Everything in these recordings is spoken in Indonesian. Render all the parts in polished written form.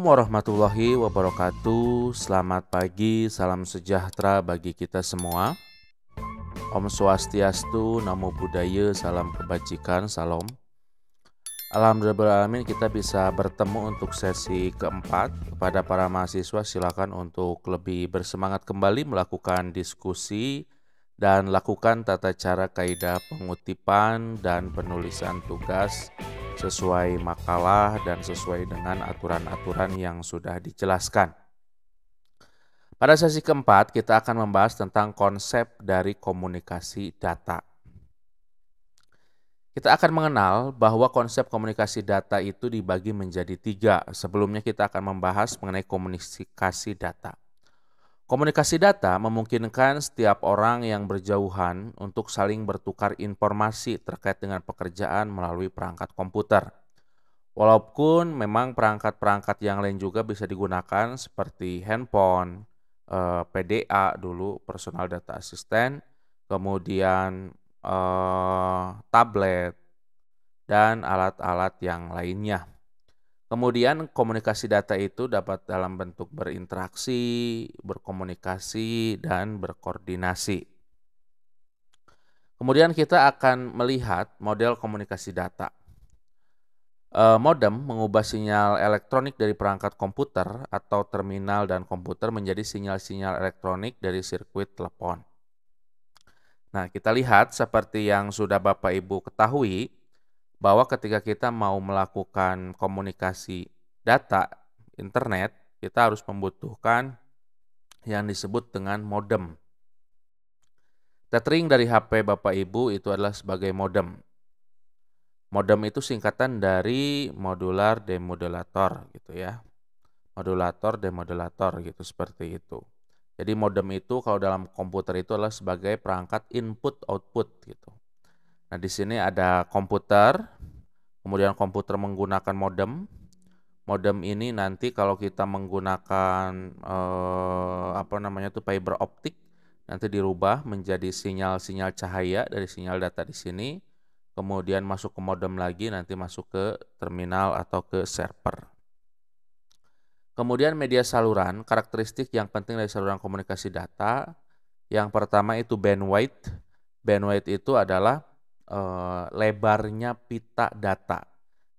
warahmatullahi wabarakatuh. Selamat pagi, salam sejahtera bagi kita semua. Om Swastiastu, Namo Buddhaya, salam kebajikan, salam. Alhamdulillah kita bisa bertemu untuk sesi keempat. Kepada para mahasiswa silakan untuk lebih bersemangat kembali melakukan diskusi dan lakukan tata cara kaidah pengutipan dan penulisan tugas sesuai makalah dan sesuai dengan aturan-aturan yang sudah dijelaskan. Pada sesi keempat kita akan membahas tentang konsep dari komunikasi data. Kita akan mengenal bahwa konsep komunikasi data itu dibagi menjadi 3. Sebelumnya kita akan membahas mengenai komunikasi data. Komunikasi data memungkinkan setiap orang yang berjauhan untuk saling bertukar informasi terkait dengan pekerjaan melalui perangkat komputer. Walaupun memang perangkat-perangkat yang lain juga bisa digunakan seperti handphone, PDA dulu, personal data assistant, kemudian tablet, dan alat-alat yang lainnya. Kemudian komunikasi data itu dapat dalam bentuk berinteraksi, berkomunikasi, dan berkoordinasi. Kemudian kita akan melihat model komunikasi data. Modem mengubah sinyal elektronik dari perangkat komputer atau terminal dan komputer menjadi sinyal-sinyal elektronik dari sirkuit telepon. Nah, kita lihat seperti yang sudah Bapak Ibu ketahui, bahwa ketika kita mau melakukan komunikasi data internet, kita harus membutuhkan yang disebut dengan modem. Tethering dari HP Bapak Ibu itu adalah sebagai modem. Modem itu singkatan dari modular demodulator gitu ya. Modulator demodulator gitu, seperti itu. Jadi modem itu kalau dalam komputer itu adalah sebagai perangkat input output gitu. Nah, di sini ada komputer, kemudian komputer menggunakan modem. Modem ini nanti kalau kita menggunakan fiber optik, nanti dirubah menjadi sinyal-sinyal cahaya dari sinyal data di sini. Kemudian masuk ke modem lagi, nanti masuk ke terminal atau ke server. Kemudian media saluran, karakteristik yang penting dari saluran komunikasi data. Yang pertama itu bandwidth. Bandwidth itu adalah lebarnya pita data.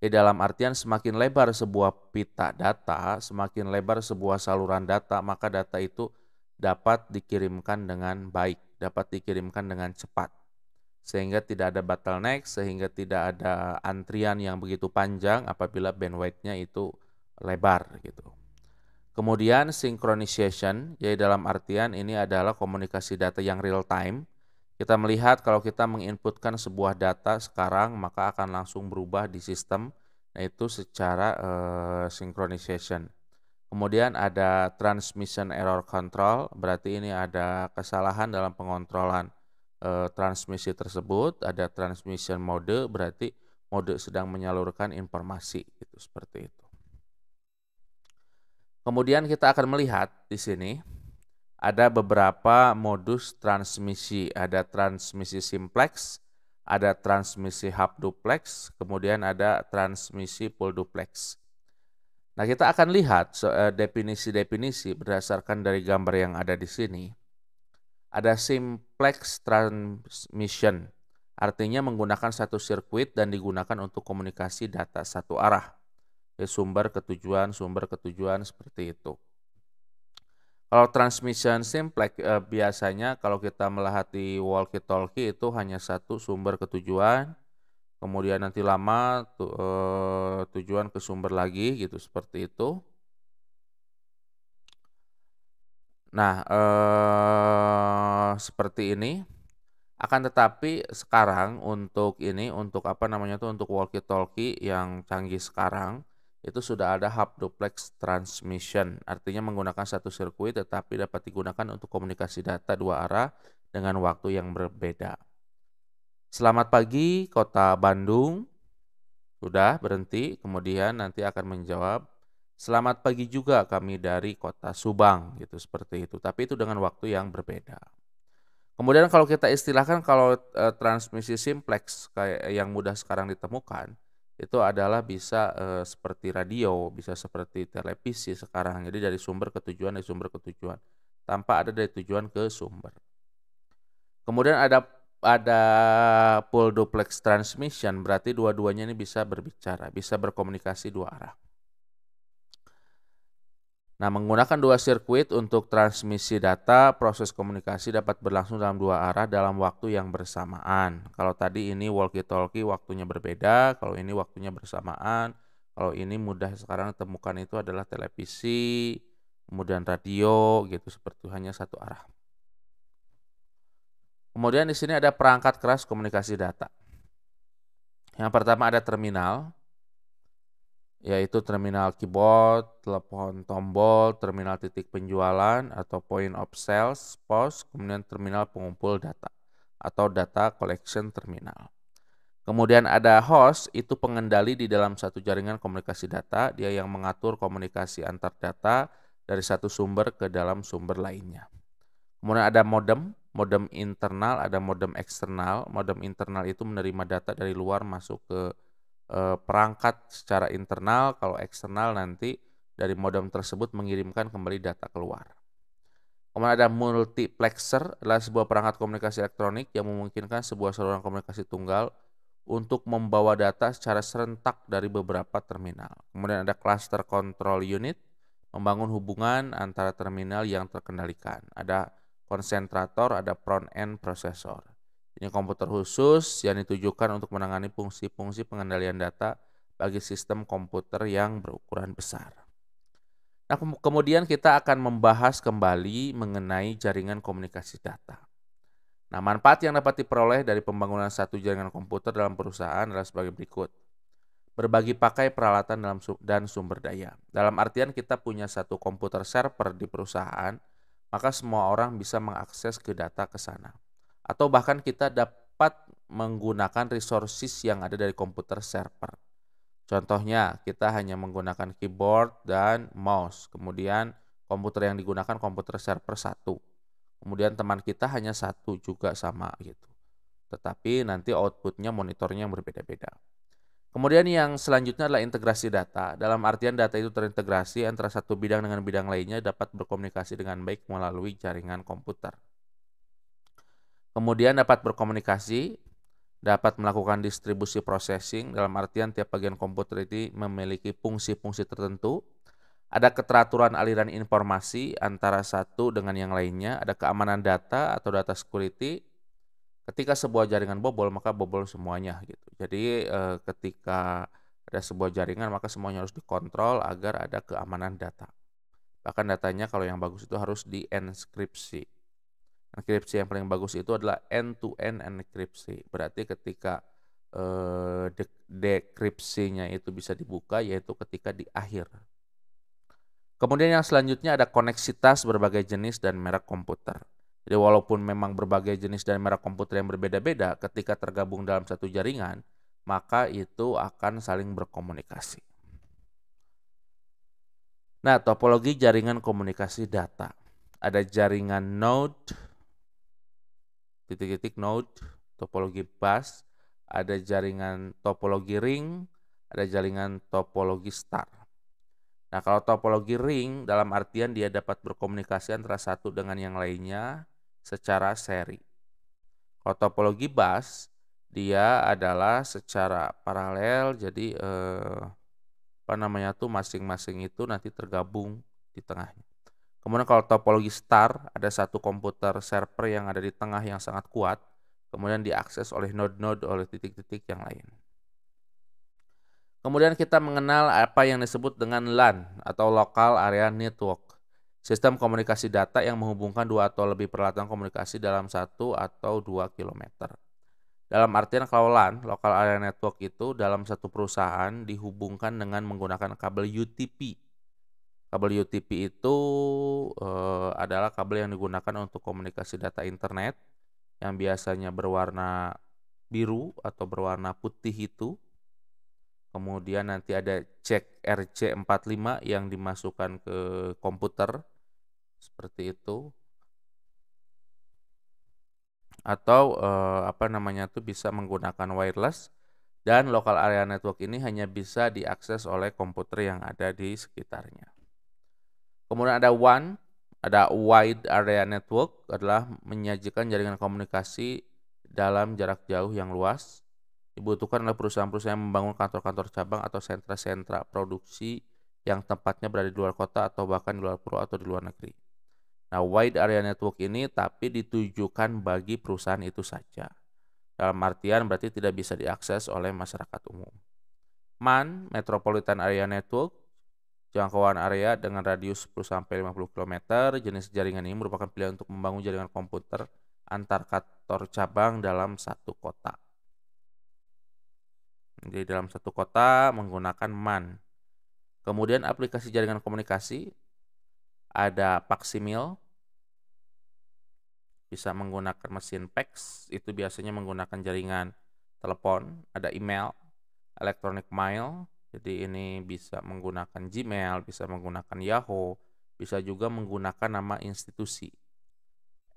Di dalam artian semakin lebar sebuah pita data, semakin lebar sebuah saluran data, maka data itu dapat dikirimkan dengan baik, dapat dikirimkan dengan cepat. Sehingga tidak ada bottleneck, sehingga tidak ada antrian yang begitu panjang apabila bandwidth-nya itu lebar gitu. Kemudian synchronization, jadi dalam artian ini adalah komunikasi data yang real time. Kita melihat kalau kita menginputkan sebuah data sekarang, maka akan langsung berubah di sistem, yaitu secara synchronization. Kemudian ada transmission error control, berarti ini ada kesalahan dalam pengontrolan transmisi tersebut. Ada transmission mode, berarti mode sedang menyalurkan informasi, gitu, seperti itu. Kemudian kita akan melihat di sini ada beberapa modus transmisi. Ada transmisi simplex, ada transmisi half duplex, kemudian ada transmisi full duplex. Nah, kita akan lihat definisi-definisi berdasarkan dari gambar yang ada di sini. Ada simplex transmission, artinya menggunakan satu sirkuit dan digunakan untuk komunikasi data satu arah. Sumber ke tujuan seperti itu. Kalau transmission simplex biasanya kalau kita melihat di walkie-talkie itu hanya satu sumber ke tujuan, kemudian nanti lama tujuan ke sumber lagi gitu, seperti itu. Nah, seperti ini. Akan tetapi sekarang untuk untuk walkie-talkie yang canggih sekarang itu sudah ada hub duplex transmission, artinya menggunakan satu sirkuit tetapi dapat digunakan untuk komunikasi data dua arah dengan waktu yang berbeda. Selamat pagi Kota Bandung. Sudah berhenti, kemudian nanti akan menjawab selamat pagi juga kami dari Kota Subang gitu, seperti itu. Tapi itu dengan waktu yang berbeda. Kemudian kalau kita istilahkan kalau transmisi simplex kayak yang mudah sekarang ditemukan, itu adalah bisa seperti radio, bisa seperti televisi sekarang. Jadi dari sumber ke tujuan, dari sumber ke tujuan, tanpa ada dari tujuan ke sumber. Kemudian ada full duplex transmission, berarti dua-duanya ini bisa berbicara, bisa berkomunikasi dua arah. Nah, menggunakan dua sirkuit untuk transmisi data, proses komunikasi dapat berlangsung dalam dua arah dalam waktu yang bersamaan. Kalau tadi ini walkie-talkie waktunya berbeda, kalau ini waktunya bersamaan. Kalau ini mudah sekarang temukan itu adalah televisi, kemudian radio gitu, seperti itu, hanya satu arah. Kemudian di sini ada perangkat keras komunikasi data. Yang pertama ada terminal, yaitu terminal keyboard, telepon tombol, terminal titik penjualan atau point of sales, POS, kemudian terminal pengumpul data atau data collection terminal. Kemudian ada host, itu pengendali di dalam satu jaringan komunikasi data, dia yang mengatur komunikasi antar data dari satu sumber ke dalam sumber lainnya. Kemudian ada modem, modem internal, ada modem eksternal. Modem internal itu menerima data dari luar masuk ke perangkat secara internal, kalau eksternal nanti dari modem tersebut mengirimkan kembali data keluar. Kemudian ada multiplexer, adalah sebuah perangkat komunikasi elektronik yang memungkinkan sebuah saluran komunikasi tunggal untuk membawa data secara serentak dari beberapa terminal. Kemudian ada cluster control unit, membangun hubungan antara terminal yang terkendalikan. Ada konsentrator, ada front-end processor. Ini komputer khusus yang ditujukan untuk menangani fungsi-fungsi pengendalian data bagi sistem komputer yang berukuran besar. Nah, kemudian kita akan membahas kembali mengenai jaringan komunikasi data. Nah, manfaat yang dapat diperoleh dari pembangunan satu jaringan komputer dalam perusahaan adalah sebagai berikut. Berbagi pakai peralatan dan sumber daya. Dalam artian kita punya satu komputer server di perusahaan, maka semua orang bisa mengakses ke data ke sana. Atau bahkan kita dapat menggunakan resources yang ada dari komputer server. Contohnya, kita hanya menggunakan keyboard dan mouse. Kemudian komputer yang digunakan komputer server satu. Kemudian teman kita hanya satu juga sama gitu. Tetapi nanti outputnya, monitornya yang berbeda-beda. Kemudian yang selanjutnya adalah integrasi data. Dalam artian data itu terintegrasi antara satu bidang dengan bidang lainnya, dapat berkomunikasi dengan baik melalui jaringan komputer. Kemudian dapat berkomunikasi, dapat melakukan distribusi processing, dalam artian tiap bagian komputer ini memiliki fungsi-fungsi tertentu. Ada keteraturan aliran informasi antara satu dengan yang lainnya, ada keamanan data atau data security. Ketika sebuah jaringan bobol, maka bobol semuanya gitu. Jadi ketika ada sebuah jaringan, maka semuanya harus dikontrol agar ada keamanan data. Bahkan datanya kalau yang bagus itu harus dienkripsi. Enkripsi yang paling bagus itu adalah end-to-end enkripsi. Berarti ketika dekripsinya itu bisa dibuka, yaitu ketika di akhir. Kemudian yang selanjutnya ada koneksitas berbagai jenis dan merek komputer. Jadi walaupun memang berbagai jenis dan merek komputer yang berbeda-beda, ketika tergabung dalam satu jaringan, maka itu akan saling berkomunikasi. Nah, topologi jaringan komunikasi data. Ada jaringan node, titik-titik node, topologi bus, ada jaringan topologi ring, ada jaringan topologi star. Nah, kalau topologi ring dalam artian dia dapat berkomunikasi antara satu dengan yang lainnya secara seri. Kalau topologi bus dia adalah secara paralel, jadi masing-masing itu nanti tergabung di tengahnya. Kemudian kalau topologi star, ada satu komputer server yang ada di tengah yang sangat kuat, kemudian diakses oleh node-node, oleh titik-titik yang lain. Kemudian kita mengenal apa yang disebut dengan LAN atau Local Area Network. Sistem komunikasi data yang menghubungkan dua atau lebih peralatan komunikasi dalam 1 atau 2 km. Dalam artian kalau LAN, Local Area Network itu dalam satu perusahaan dihubungkan dengan menggunakan kabel UTP. Kabel UTP itu adalah kabel yang digunakan untuk komunikasi data internet yang biasanya berwarna biru atau berwarna putih itu. Kemudian nanti ada cek RJ45 yang dimasukkan ke komputer seperti itu. Atau bisa menggunakan wireless. Dan local area network ini hanya bisa diakses oleh komputer yang ada di sekitarnya. Kemudian ada WAN, ada Wide Area Network, adalah menyajikan jaringan komunikasi dalam jarak jauh yang luas. Dibutuhkan oleh perusahaan-perusahaan yang membangun kantor-kantor cabang atau sentra-sentra produksi yang tempatnya berada di luar kota atau bahkan di luar pulau atau di luar negeri. Nah, Wide Area Network ini tapi ditujukan bagi perusahaan itu saja. Dalam artian berarti tidak bisa diakses oleh masyarakat umum. MAN, Metropolitan Area Network, jangkauan area dengan radius 10-50 km. Jenis jaringan ini merupakan pilihan untuk membangun jaringan komputer antar kantor cabang dalam satu kota. Jadi dalam satu kota menggunakan MAN. Kemudian aplikasi jaringan komunikasi, ada Faksimil, bisa menggunakan mesin fax, itu biasanya menggunakan jaringan telepon. Ada email, electronic mail, jadi ini bisa menggunakan Gmail, bisa menggunakan Yahoo, bisa juga menggunakan nama institusi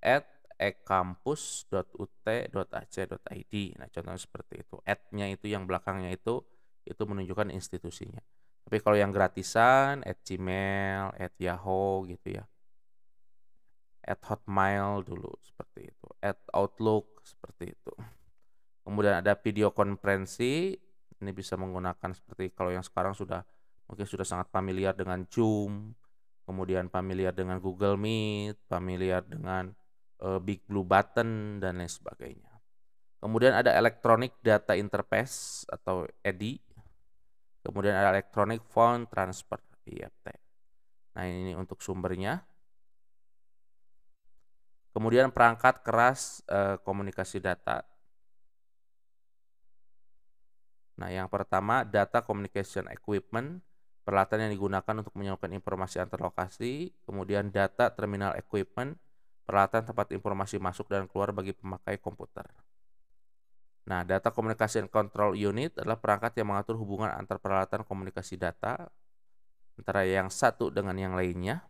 @ekampus.ut.ac.id. Nah, contohnya seperti itu. @-nya itu yang belakangnya itu menunjukkan institusinya. Tapi kalau yang gratisan, @gmail, @yahoo gitu ya. @hotmail dulu seperti itu. @outlook seperti itu. Kemudian ada video konferensi, ini bisa menggunakan seperti kalau yang sekarang mungkin sudah sangat familiar dengan Zoom, kemudian familiar dengan Google Meet, familiar dengan Big Blue Button dan lain sebagainya. Kemudian ada Electronic Data Interface atau EDI. Kemudian ada Electronic Phone Transfer, IFT. Nah, ini untuk sumbernya. Kemudian perangkat keras komunikasi data. Nah, yang pertama Data Communication Equipment, peralatan yang digunakan untuk menyalurkan informasi antar lokasi. Kemudian Data Terminal Equipment, peralatan tempat informasi masuk dan keluar bagi pemakai komputer. Nah, Data Communication Control Unit adalah perangkat yang mengatur hubungan antar peralatan komunikasi data antara yang satu dengan yang lainnya.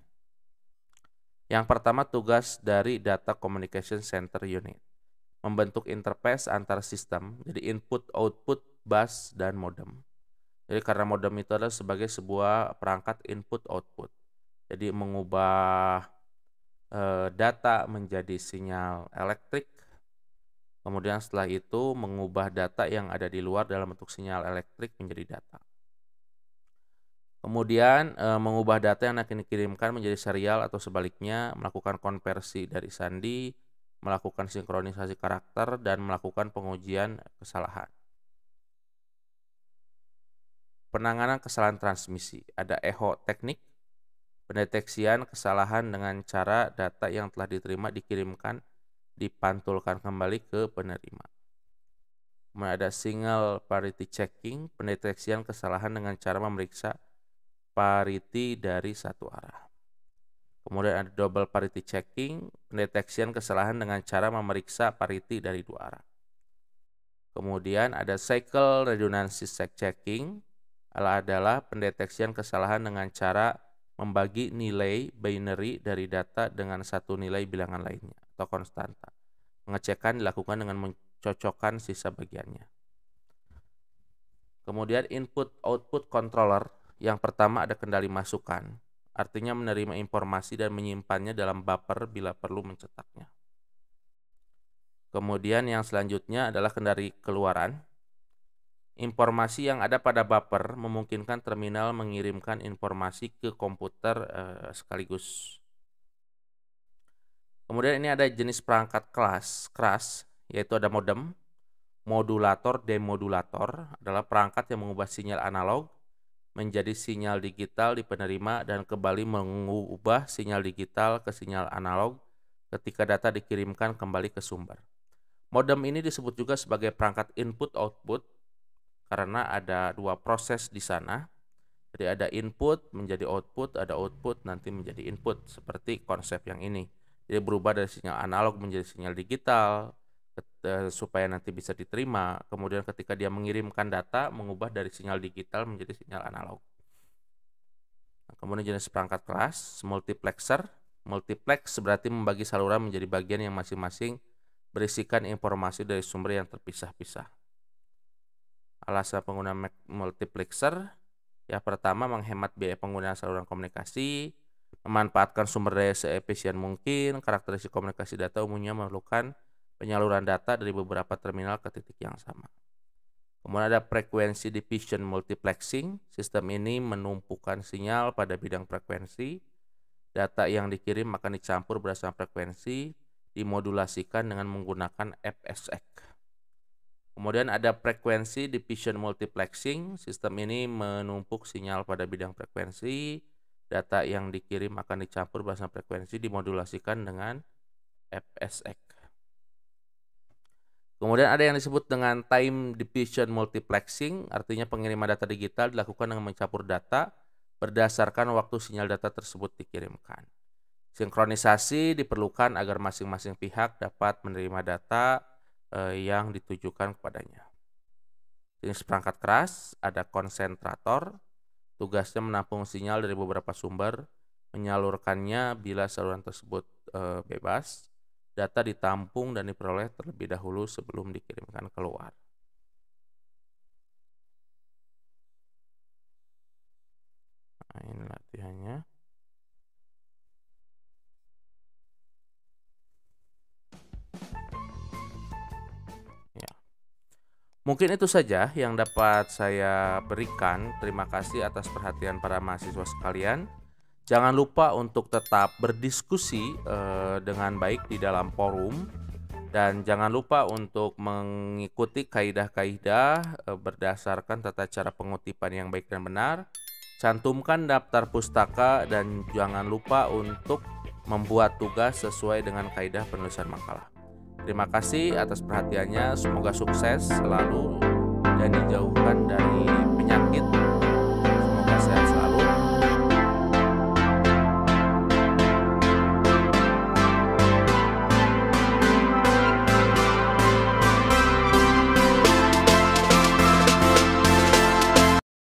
Yang pertama tugas dari Data Communication Center Unit, membentuk interface antar sistem, jadi input, output, bus, dan modem. Jadi karena modem itu adalah sebagai sebuah perangkat input output. Jadi mengubah data menjadi sinyal elektrik. Kemudian setelah itu mengubah data yang ada di luar dalam bentuk sinyal elektrik menjadi data. Kemudian mengubah data yang akan dikirimkan menjadi serial atau sebaliknya, melakukan konversi dari sandi, melakukan sinkronisasi karakter, dan melakukan pengujian kesalahan. Penanganan kesalahan transmisi, ada echo teknik, pendeteksian kesalahan dengan cara data yang telah diterima dikirimkan, dipantulkan kembali ke penerima. Kemudian ada single parity checking, pendeteksian kesalahan dengan cara memeriksa parity dari satu arah. Kemudian ada double parity checking, pendeteksian kesalahan dengan cara memeriksa parity dari dua arah. Kemudian ada cycle redundancy checking, adalah pendeteksian kesalahan dengan cara membagi nilai binary dari data dengan satu nilai bilangan lainnya atau konstanta. Pengecekan dilakukan dengan mencocokkan sisa bagiannya. Kemudian input-output controller, yang pertama ada kendali masukan, artinya menerima informasi dan menyimpannya dalam buffer bila perlu mencetaknya. Kemudian yang selanjutnya adalah kendali keluaran. Informasi yang ada pada buffer memungkinkan terminal mengirimkan informasi ke komputer sekaligus. Kemudian ini ada jenis perangkat keras, yaitu ada modem, modulator, demodulator, adalah perangkat yang mengubah sinyal analog menjadi sinyal digital di penerima dan kembali mengubah sinyal digital ke sinyal analog ketika data dikirimkan kembali ke sumber. Modem ini disebut juga sebagai perangkat input-output karena ada dua proses di sana. Jadi ada input menjadi output, ada output nanti menjadi input, seperti konsep yang ini. Jadi berubah dari sinyal analog menjadi sinyal digital supaya nanti bisa diterima. Kemudian ketika dia mengirimkan data, mengubah dari sinyal digital menjadi sinyal analog. Nah, kemudian jenis perangkat keras, multiplexer. Multiplex berarti membagi saluran menjadi bagian yang masing-masing berisikan informasi dari sumber yang terpisah-pisah. Alasan penggunaan multiplexer, ya pertama menghemat biaya penggunaan saluran komunikasi, memanfaatkan sumber daya seefisien mungkin. Karakteristik komunikasi data umumnya memerlukan penyaluran data dari beberapa terminal ke titik yang sama. Kemudian ada frekuensi diffusion multiplexing. Sistem ini menumpukan sinyal pada bidang frekuensi. Data yang dikirim akan dicampur berdasarkan frekuensi, dimodulasikan dengan menggunakan FSX. Kemudian ada frekuensi diffusion multiplexing. Sistem ini menumpuk sinyal pada bidang frekuensi. Data yang dikirim akan dicampur berdasarkan frekuensi, dimodulasikan dengan FSX. Kemudian ada yang disebut dengan time diffusion multiplexing, artinya pengiriman data digital dilakukan dengan mencampur data berdasarkan waktu sinyal data tersebut dikirimkan. Sinkronisasi diperlukan agar masing-masing pihak dapat menerima data yang ditujukan kepadanya. Jenis perangkat keras, ada konsentrator, tugasnya menampung sinyal dari beberapa sumber, menyalurkannya bila saluran tersebut bebas. Data ditampung dan diperoleh terlebih dahulu sebelum dikirimkan keluar. Nah, ini latihannya. Ya. Mungkin itu saja yang dapat saya berikan. Terima kasih atas perhatian para mahasiswa sekalian. Jangan lupa untuk tetap berdiskusi dengan baik di dalam forum, dan jangan lupa untuk mengikuti kaidah-kaidah berdasarkan tata cara pengutipan yang baik dan benar. Cantumkan daftar pustaka dan jangan lupa untuk membuat tugas sesuai dengan kaidah penulisan makalah. Terima kasih atas perhatiannya, semoga sukses selalu dan dijauhkan dari